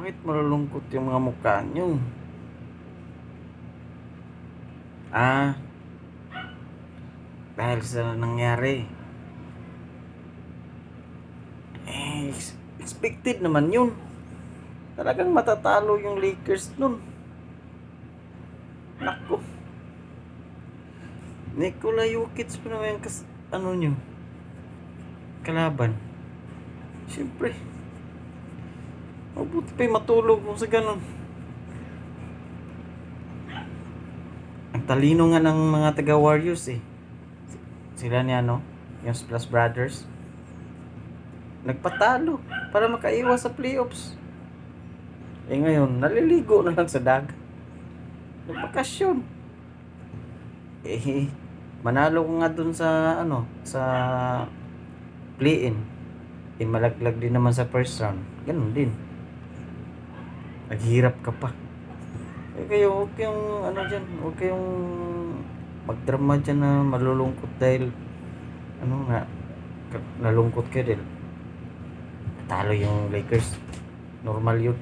Bakit malulungkot yung mga mukha nyo? Ah, dahil sa nangyari. Expected naman yun. Talagang matatalo yung Lakers nun. Nako. Nikola Jokic pa naman yung nyo, kalaban. Siyempre, mabuti pa yung matulog mo sa ganun. Ang talino nga ng mga taga-Warriors eh. Sila ni yung Splash Brothers. Nagpatalo para makaiwas sa playoffs. Eh ngayon, naliligo na lang sa dagat. Nagbakasyon. Eh, manalo ko nga dun sa sa play-in. Eh, malaglag din naman sa first round. Ganun din. Naghirap ka pa. Eh kayo, huwag kayong huwag kayong magdrama dyan na malulungkot dahil nalungkot kayo dahil talo yung Lakers. Normal yun.